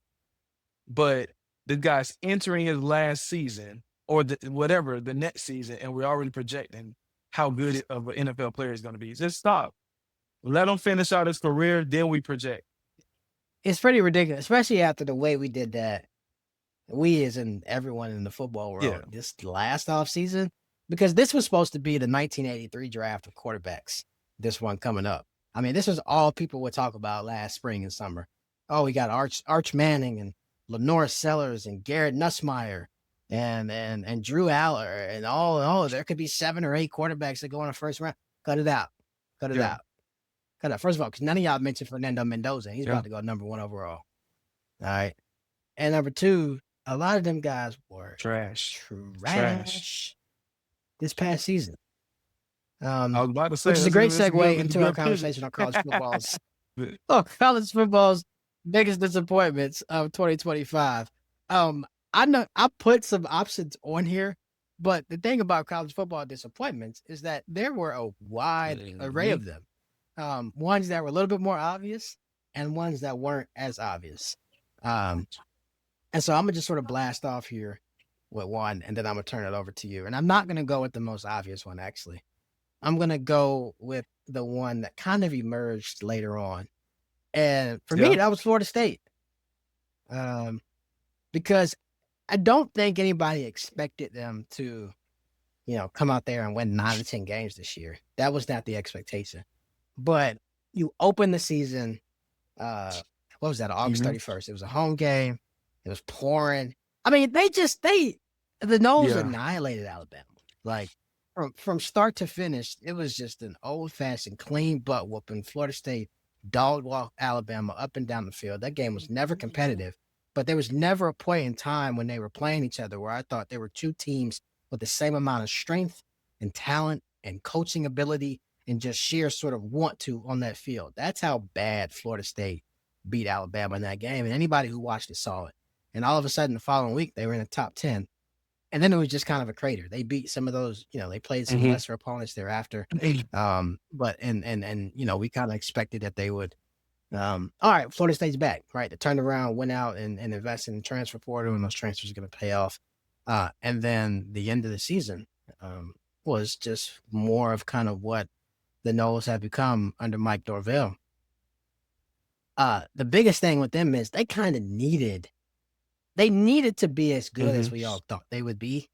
But the guy's entering his last season or the next season, and we're already projecting how good of an NFL player is going to be. Just stop. Let him finish out his career, then we project. It's pretty ridiculous, especially after the way we did that. We, as in everyone in the football world, this last offseason, because this was supposed to be the 1983 draft of quarterbacks, this one coming up. I mean, this was all people would talk about last spring and summer. Oh, we got Arch Manning and Lenore Sellers and Garrett Nussmeier and Drew Aller and all. There could be 7 or 8 quarterbacks that go in the first round. Cut it out. First of all, because none of y'all mentioned Fernando Mendoza. He's about to go number 1 overall. All right. And number 2, a lot of them guys were trash this past season. I was about to say, which is a great segue into our conversation on college football's biggest disappointments of 2025. I know I put some options on here, but the thing about college football disappointments is that there were a wide array of them. Ones that were a little bit more obvious and ones that weren't as obvious. And so I'm gonna just sort of blast off here with one, and then I'm gonna turn it over to you. And I'm not gonna go with the most obvious one, actually. I'm gonna go with the one that kind of emerged later on. And for me, that was Florida State. Because I don't think anybody expected them to, come out there and win 9 or 10 games this year. That was not the expectation. But you open the season, what was that, August 31st? It was a home game. It was pouring. I mean, the Noles annihilated Alabama. Like, from start to finish, it was just an old-fashioned clean butt whooping. Florida State dog-walked Alabama up and down the field. That game was never competitive, but there was never a point in time when they were playing each other where I thought there were 2 teams with the same amount of strength and talent and coaching ability and just sheer sort of want to on that field. That's how bad Florida State beat Alabama in that game, and anybody who watched it saw it. And all of a sudden, the following week, they were in the top 10. And then it was just kind of a crater. They beat some of those, they played some lesser opponents thereafter. But we kind of expected that they would. All right, Florida State's back, right? They turned around, went out and invested in the transfer portal, and those transfers are going to pay off. And then the end of the season was just more of kind of what the Noles have become under Mike Norvell. The biggest thing with them is they kind of needed to be as good as we all thought they would be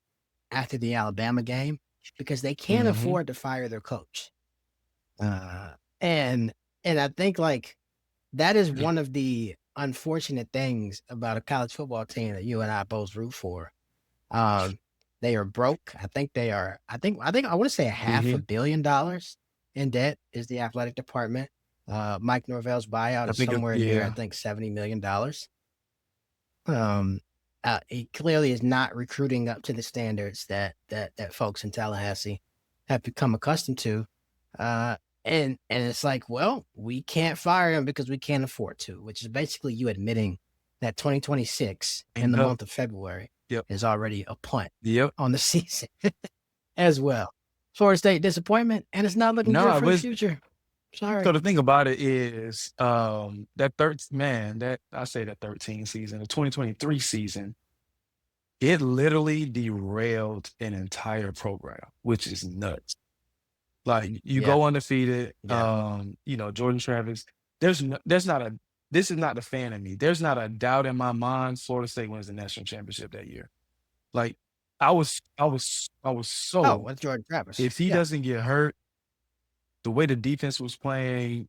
after the Alabama game, because they can't afford to fire their coach. And I think like that is one of the unfortunate things about a college football team that you and I both root for. They are broke. I think I want to say $500 million in debt is the athletic department. Mike Norvell's buyout is somewhere near, I think, $70 million. he clearly is not recruiting up to the standards that folks in Tallahassee have become accustomed to. Uh, and it's like, well, we can't fire him because we can't afford to, which is basically you admitting that 2026 in And the month of February Yep. is already a punt Yep. on the season as well. Florida State disappointment, and it's not looking good No, it for the was future. Sorry. so the thing about it is, that third man, that I say that 13 season, the 2023 season, it literally derailed an entire program, which is nuts. Like you Yeah. go undefeated, Yeah. Jordan Travis. There's not a this is not the fan in me. There's not a doubt in my mind Florida State wins the national championship that year. Like I was Oh, so with Jordan Travis. if he Yeah. doesn't get hurt, the way the defense was playing,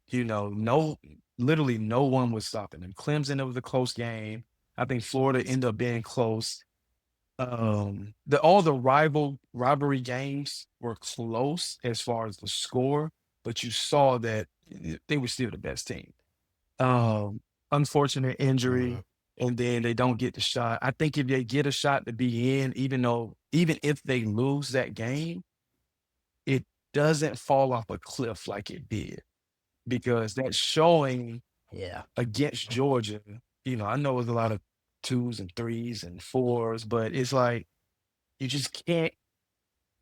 literally no one was stopping him. Clemson, it was a close game. I think Florida ended up being close. All the rivalry games were close as far as the score, but you saw that they were still the best team. Um, Unfortunate Mhm. injury, and then they don't get the shot. I think if they get a shot to be in, even if they lose that game, it doesn't fall off a cliff like it did because that showing Yeah. against Georgia, I know it was a lot of twos and threes and fours, but it's like you just can't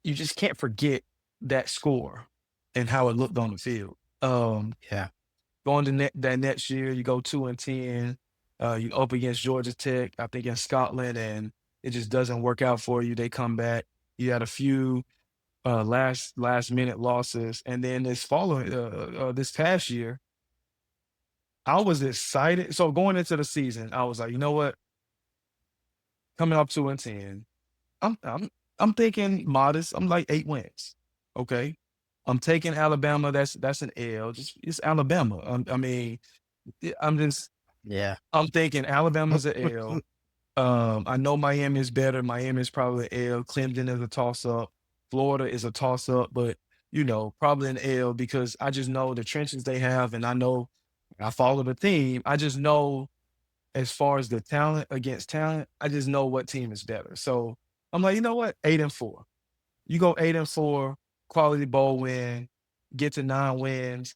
you just can't forget that score and how it looked on the field. Yeah. Going to that next year, you go 2-10, you up against Georgia Tech, I think in Scotland, and it just doesn't work out for you. They come back. You had a few last minute losses, and then this past year, I was excited. So going into the season, I was like, you know what? Coming up 2-10, I'm I'm I'm thinking modest. I'm like 8 wins. Okay. I'm taking Alabama. That's an L. Just it's Alabama. I mean, I'm just Yeah. I'm thinking Alabama's a L. I know Miami is better. Miami is probably an L. Clemson is a toss up. Florida is a toss up, but probably an L because I just know the trenches they have, and I know I follow the team. I just know as far as the talent against talent, I just know what team is better. So I'm like, you know what? 8-4. You go 8-4, quality bowl win, get to 9 wins.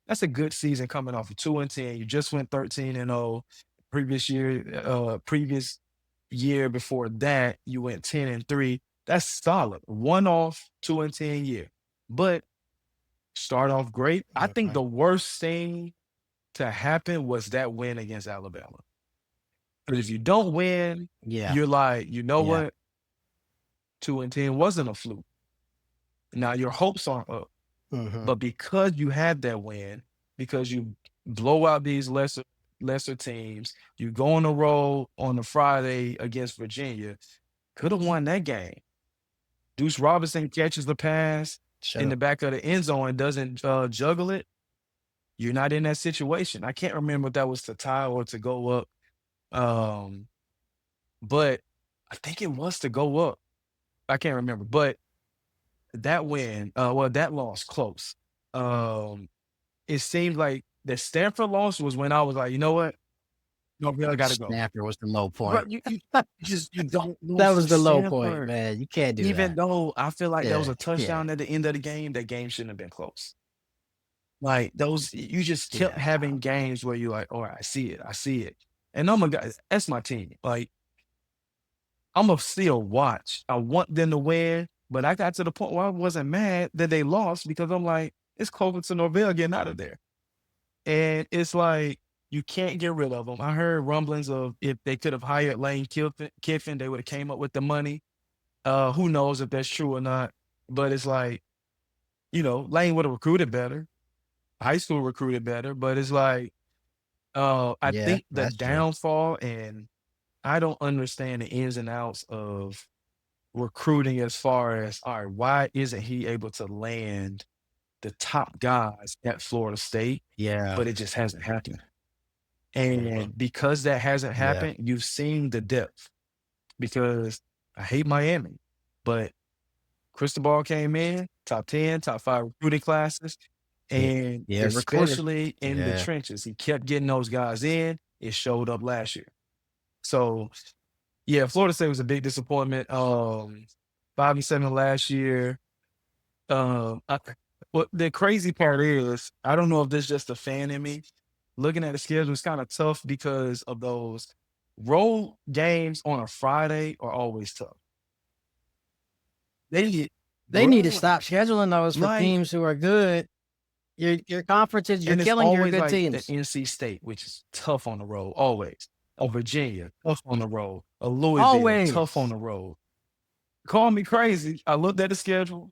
That's a good season coming off of 2-10. You just went 13-0. Previous year before that, you went 10-3. That's solid. One off 2-10 year. But start off great. I think Mhm. the worst thing to happen was that win against Alabama. But if you don't win, Yeah. you're like, you know Yeah. what? 2-10 wasn't a fluke. Now your hopes are up. Mhm. But because you had that win, because you blow out these lesser teams, you go on the road on a Friday against Virginia, could have won that game. Deuce Robinson catches the pass in the Should've. back of the end zone and doesn't juggle it. You're not in that situation. I can't remember if that was to tie or to go up. Um, but I think it was to go up. I can't remember. But that win, that loss close. Um, it seemed like the Stanford loss was when I was like, you know what? No, we really gotta go. Snapper was the low But point. you don't That lose was to the low point, Stanford. man. You can't do Even that. though I feel like there was Yeah. a Yeah. touchdown at the end of the game, that game shouldn't have been close. Like those, you just kept Yeah. having games where you're like, all right, I see it. And oh my God, that's my team. Like, I'm gonna still watch. I want them to win, but I got to the point where I wasn't mad that they lost because I'm like, it's closer to Norvell getting out of there. And it's like, you can't get rid of them. I heard rumblings of if they could have hired Lane Kiffin, they would have came up with the money. Who knows if that's true or not? But it's like, Lane would have recruited better. High school recruited better, but it's like, I Yeah. think the That's true. downfall, and I don't understand the ins and outs of recruiting as far as, all right, why isn't he able to land the top guys at Florida State? Yeah. But it just hasn't happened. Mhm. And because that hasn't Yeah. happened, you've seen the depth. Because I hate Miami, but Cristobal came in, top 10, top 5 recruiting classes, Yeah. and Yeah, recruiter. especially in the Yeah. trenches, he kept getting those guys in. It showed up last year. So Yeah, Florida State was a big disappointment. 5-7 last year. What the crazy part is, I don't know if this is just a fan in me. Looking at the schedule, it's kind of tough because of those road games on a Friday are always tough. They need to Bro, stop scheduling those for like, teams who are good. Your conferences, you're and it's killing your always good like the teams. NC State, which is tough on the road, always. A Virginia, tough on the road. A Louisville, tough on Always. the road. Call me crazy. I looked at the schedule.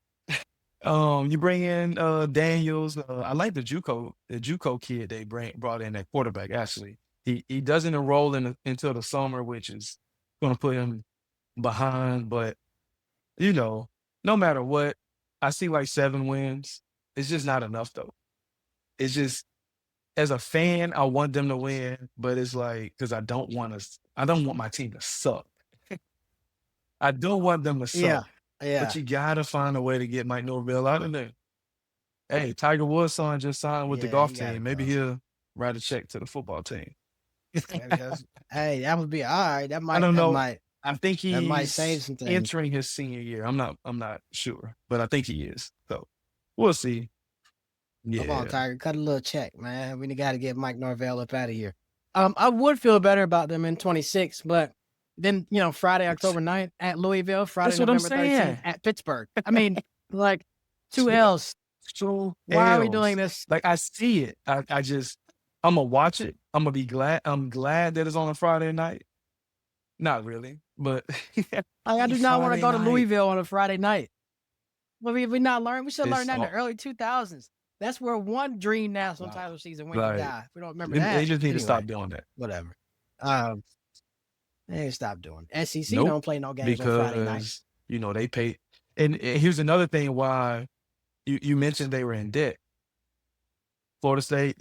You bring in Daniels. I like the JUCO kid they brought in, that quarterback. Actually, he doesn't enroll until the summer, which is going to put him behind. But no matter what, I see like 7 wins. It's just not enough though. It's just, as a fan, I want them to win, but it's like, because I don't want my team to suck. I don't want them to Yeah. suck. Yeah. But you gotta find a way to get Mike Norvell out of there. Hey, Tiger Woods' son just signed with the golf team. Maybe he'll write a check to the football team. Hey, that would be all right. That might. I don't know. Might, I think that might he's save some things. entering his senior year. I'm not sure, but I think he is. So we'll see. Come on, Yeah. Tiger, cut a little check, man. We got to get Mike Norvell up out of here. I would feel better about them in 26, but then Friday, October 9th at Louisville, Friday, That's what I'm November 13th saying. at Pittsburgh. I mean, like 2 L's. Why are we doing this? Like, I see it. I'm gonna watch it. I'm gonna be glad. I'm glad that it's on a Friday night. Not really, but I do not want to go to Friday night. Louisville on a Friday night. Well, we not learn. We should learn It's that in the all- early 2000s. That's where one dream national Wow. title season went Like, to die. We don't remember They that. just need to Anyway, stop doing that. Whatever. They need to stop doing it. SEC Nope, don't play no games on Friday night. because they pay. And here's another thing why you mentioned they were in debt. Florida State,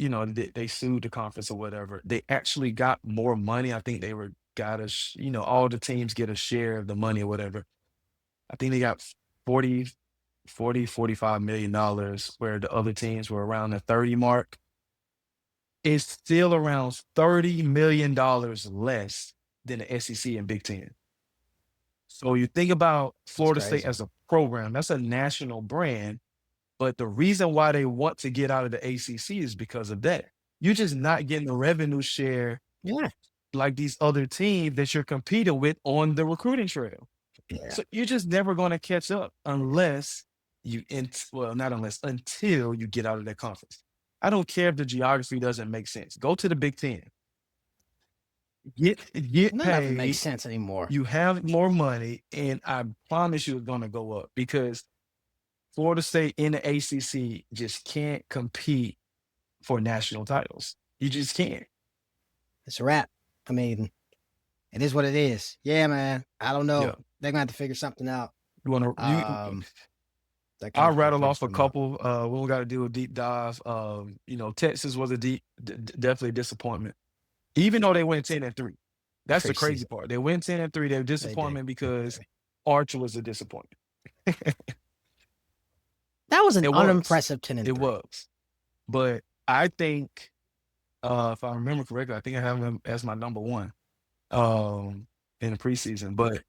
they sued the conference or whatever. They actually got more money. I think they all the teams get a share of the money or whatever. I think they got 45 million dollars, where the other teams were around the 30 mark. It's still around $30 million less than the SEC and Big Ten. So you think about Florida State as a program, that's a national brand. But the reason why they want to get out of the ACC is because of that. You're just not getting the revenue share like these other teams that you're competing with on the recruiting trail. Yeah. So you're just never going to catch up until you get out of that conference. I don't care if the geography doesn't make sense. Go to the Big Ten. Get None of it paid. makes sense anymore. You have more money, and I promise you it's going to go up, because Florida State in the ACC just can't compete for national titles. You just can't. It's a wrap. I mean, it is what it is. Yeah, man. I don't know. Yeah. They're going to have to figure something out. You want to? I'll rattle off a couple. We don't got to do a deep dive. Texas was definitely a disappointment, even though they went 10-3. That's the crazy part. They went 10-3. They're a disappointment because Archer was a disappointment. That was an unimpressive 10-3. It was, but I think, if I remember correctly, I think I have them as my number 1 in the preseason. But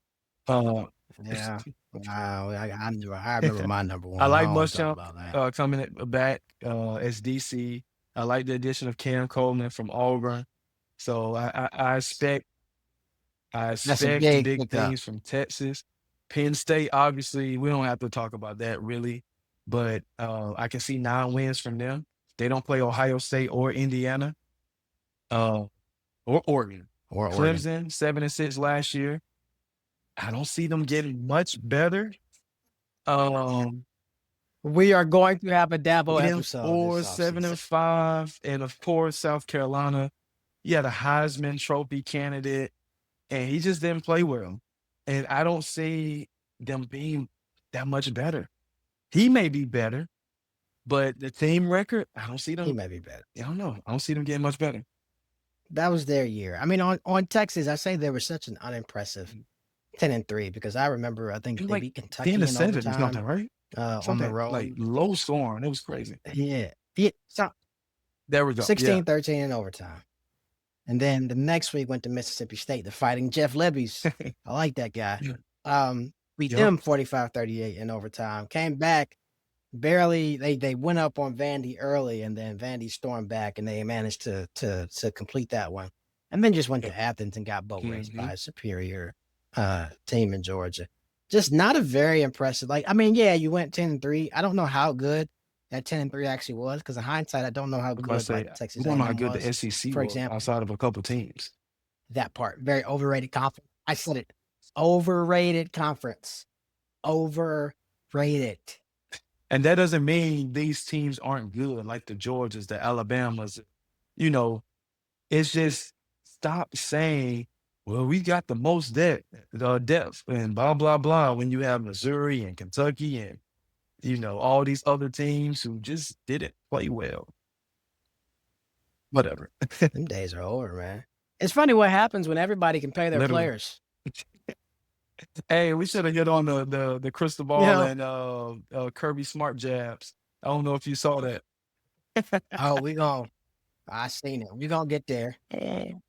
yeah, wow, I remember my number 1. I like Muschamp coming back as DC. I like the addition of Cam Coleman from Auburn. So I expect big things from Texas. Penn State, obviously, we don't have to talk about that really, but I can see 9 wins from them. They don't play Ohio State or Indiana, or Oregon. Clemson, 7-6 last year. I don't see them getting much better. We are going to have a Dabo episode. 7-5, and of course, South Carolina. You had a Heisman Trophy candidate, and he just didn't play well. And I don't see them being that much better. He may be better, but the team record, I don't see them. He may be better. I don't know. I don't see them getting much better. That was their year. I mean, on Texas, I say they were such an unimpressive 10-3, because I remember, I think they beat Kentucky in overtime. 10-7 is nothing, right? On the road. Like low scoring. It was crazy. Yeah. There we go. 16-13 in overtime. And then the next week went to Mississippi State, the Fighting Jeff Libby's. I like that guy. Beat Yep. them 45-38 in overtime. Came back barely. They went up on Vandy early, and then Vandy stormed back, and they managed to complete that one. And then just went to Athens and got boat raced by a superior team in Georgia. Just not a very impressive. Like, I mean, yeah, you went 10-3. I don't know how good that 10-3 actually was, because in hindsight, I don't know how good like, Texas we don't know how A&M good was, the SEC for was example. outside of a couple teams. That part, very overrated conference. I said it. Overrated conference. Overrated. And that doesn't mean these teams aren't good, like the Georgias, the Alabamas. You know, it's just stop saying, well, we got the most depth and blah, blah, blah, when you have Missouri and Kentucky and, you know, all these other teams who just didn't play well. Whatever. Them days are over, man. It's funny what happens when everybody can pay their players. Hey, we should have hit on the crystal ball and Kirby Smart jabs. I don't know if you saw that. Oh, I seen it. We're going to get there.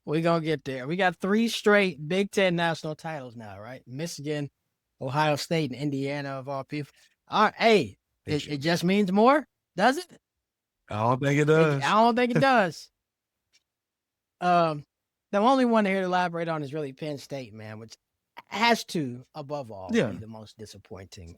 We're going to get there. We got 3 straight Big Ten national titles now, right? Michigan, Ohio State, and Indiana, of all people. All right, hey, it just means more, does it? I don't think it does. I don't think it does. The only one here to elaborate on is really Penn State, man, which has to, above all, be the most disappointing.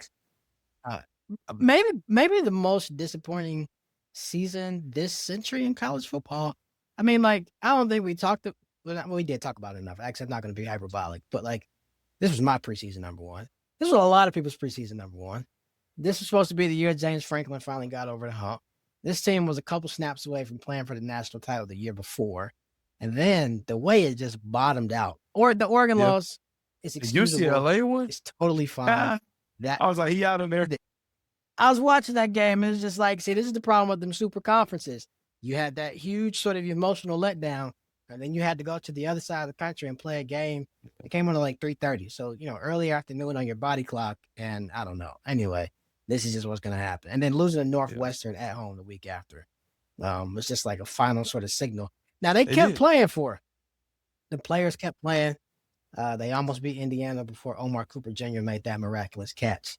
Maybe the most disappointing season this century in college football. I mean, like, I don't think we talked. We did talk about it enough. Actually, I'm not going to be hyperbolic, but like, this was my preseason number one. This was a lot of people's preseason number one. This was supposed to be the year James Franklin finally got over the hump. This team was a couple snaps away from playing for the national title the year before. And then the way it just bottomed out, or the Oregon loss is excusable. The UCLA one? It's totally fine. I was like, he out of there. I was watching that game, and it's just like, see, this is the problem with them super conferences. You had that huge sort of emotional letdown, and then you had to go to the other side of the country and play a game. It came on at like 3:30. So, you know, early afternoon on your body clock, and I don't know. Anyway, this is just what's going to happen. And then losing to Northwestern at home the week after. It's just like a final sort of signal. Now, they kept playing for it. The players kept playing. They almost beat Indiana before Omar Cooper Jr. made that miraculous catch.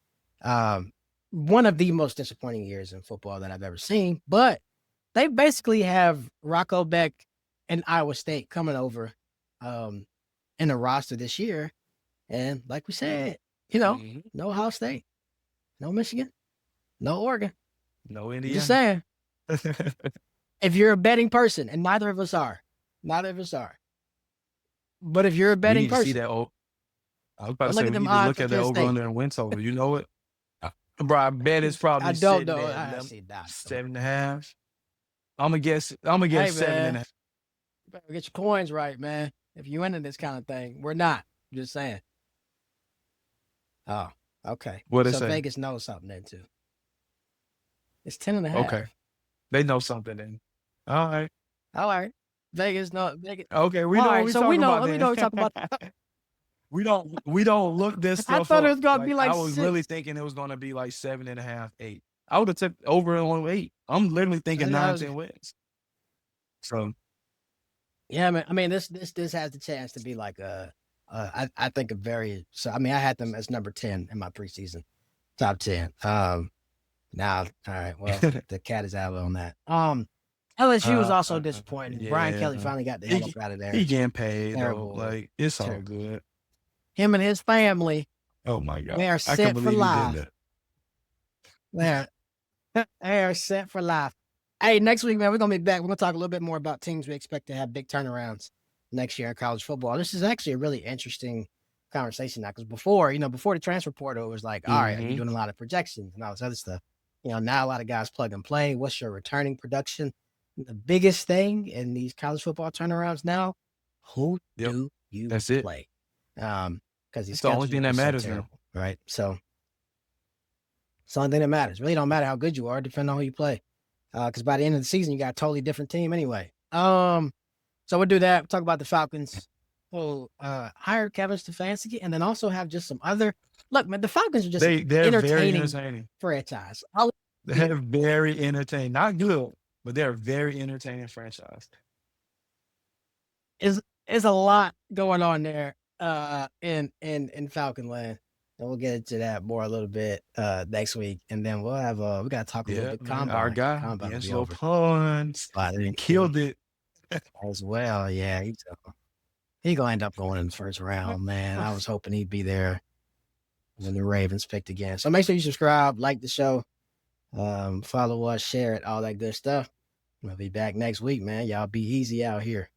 One of the most disappointing years in football that I've ever seen. But they basically have Rocco Beck and Iowa State coming over in the roster this year. And like we said, you know, no Ohio State, no Michigan, no Oregon, no Indiana. Just saying. If you're a betting person, and neither of us are, but if you're a betting person, see that I was about to say, we need to look at the over under and win total. You know it, bro. I bet it's probably. I don't know. I see that 7.5. I'm gonna guess 7.5. You better get your coins right, man. If you into this kind of thing, we're not. I'm just saying. Oh, okay. What so Vegas knows something then too. It's 10.5. Okay, they know something then. All right. Vegas know. Vegas. Okay, we know. We know what we talk about. We don't look this stuff. I thought it was gonna be like I was 6. really thinking it was gonna be like 7.5, 8. I would have tipped over on 8. I'm literally thinking 9, 10 wins. So, yeah, man. I mean, this has the chance to be like I think a very. So I mean, I had them as number 10 in my preseason top 10. Now, all right. Well, the cat is out on that. LSU was also disappointing. Yeah. Brian Kelly finally got the hell up out of there. He getting paid. Terrible. Though. Like, it's all good. Him and his family. Oh my God. They are set for life. They are set for life. Hey, next week, man, we're gonna be back. We're gonna talk a little bit more about teams we expect to have big turnarounds next year in college football. This is actually a really interesting conversation now, because before the transfer portal, it was like, all right, are you doing a lot of projections and all this other stuff? You know, now a lot of guys plug and play. What's your returning production? The biggest thing in these college football turnarounds now, who do you play? Because it's the only thing that matters now, right? So it's the only thing that matters. Really don't matter how good you are, depending on who you play. Because by the end of the season, you got a totally different team anyway. So we'll do that. We'll talk about the Falcons. We'll hire Kevin Stefanski, and then also have just some other. Look, man, the Falcons are just they're very entertaining franchise. They're very entertaining. Not good, but they're a very entertaining franchise. It's a lot going on there in Falcon Land. And we'll get into that more a little bit next week. And then we'll have we gotta talk a little Yeah, bit man. Our combine. guy, Combine will be D'Angelo over Puns, by the end of the week killed it. as well. Yeah, he gonna end up going in the first round, man. I was hoping he'd be there when the Ravens picked again. So make sure you subscribe, like the show, follow us, share it, all that good stuff. We'll be back next week, man. Y'all be easy out here.